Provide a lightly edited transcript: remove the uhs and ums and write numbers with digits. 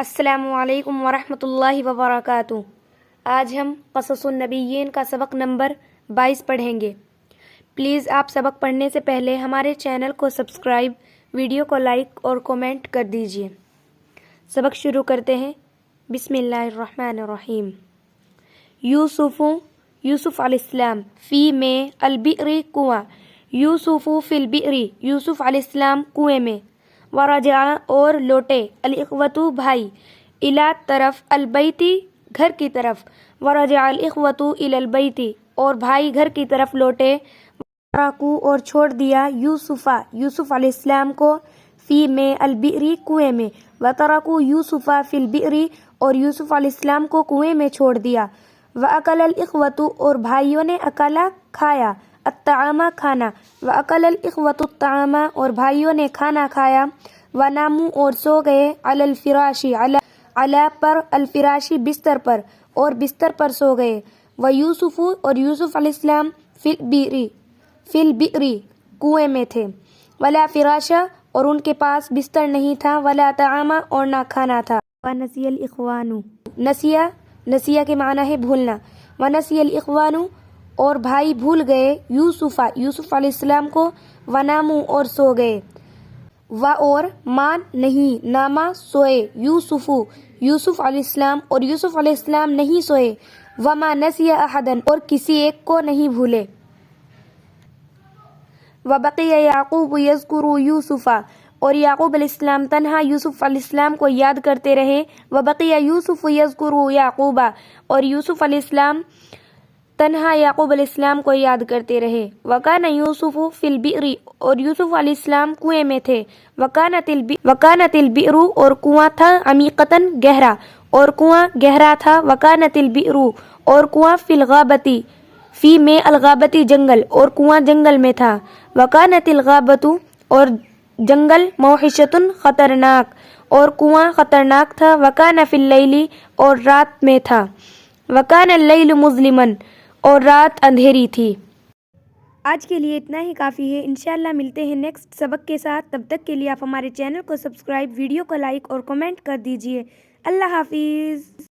السلام علیکم ورحمۃ اللہ وبرکاتہ۔ آج ہم قصص النبیین کا سبق نمبر 22 پڑھیں گے۔ پلیز آپ سبق پڑھنے سے پہلے ہمارے چینل کو سبسکرائب، ویڈیو کو لائک اور کومنٹ کر دیجیے۔ سبق شروع کرتے ہیں۔ بسم اللہ الرحمن الرحیم۔ یوسف علیہ السلام فی میں البئر کنواں، یوسف فی البئر یوسف علیہ السلام کنویں میں، ورجع اور لوٹے، الاخوۃ بھائی، الی طرف، البیتی گھر کی طرف، ورجع الاخوۃ الی البیت اور بھائی گھر کی طرف لوٹے، وترکوا اور چھوڑ دیا یوسف علیہ السلام کو، فی میں البئر کنویں میں، وترکوا یوسف فی البئر اور یوسف علیہ السلام کو کنویں میں چھوڑ دیا، واکل الاخوۃ اور بھائیوں نے اکلا کھایا، الطعام کھانا، واکل الاخوۃ الطعام اور بھائیوں نے کھانا کھایا، وناموا اور سو گئے، علی الفراش علی پر، الفراشی بستر پر، اور بستر پر سو گئے، ویوسف اور یوسف علیہ السلام فی البئر کنویں میں تھے، ولا فراش اور ان کے پاس بستر نہیں تھا، ولا طعام اور نہ کھانا تھا، ونسی الاخوان نسیہ کے معنی ہے بھولنا، ونسی الاخوان اور بھائی بھول گئے، یوسف علیہ السلام کو، وناموا اور سو گئے، و اور مان نہیں، ناما سوئے، یوسف علیہ السلام اور یوسف علیہ السلام نہیں سوئے، وما نسی احدا اور کسی ایک کو نہیں بھولے، وبقی یعقوب یذکر یوسف اور یعقوب علیہ السلام تنہا یوسف علیہ السلام کو یاد کرتے رہے، وبقی یوسف یذکر یعقوب اور یوسف علیہ السلام تنہا یعقوب علیہ السلام کو یاد کرتے رہے، وکان یوسف فی البئر اور یوسف علیہ السلام کنویں میں تھے، وکانت البئر اور کنواں تھا، عمیقتاً گہرا، اور کنواں گہرا تھا، وکانت البئر اور کنواں فی الغابۃ فی میں الغابۃ جنگل اور کنواں جنگل میں تھا، وکانت الغابۃ اور جنگل موحشۃ خطرناک اور کنواں خطرناک تھا، وکان فی اللیل اور رات میں تھا، وکان اللیل مظلما اور رات اندھیری تھی۔ آج کے لیے اتنا ہی کافی ہے۔ انشاءاللہ ملتے ہیں نیکسٹ سبق کے ساتھ۔ تب تک کے لیے آپ ہمارے چینل کو سبسکرائب، ویڈیو کو لائک اور کمنٹ کر دیجیے۔ اللہ حافظ۔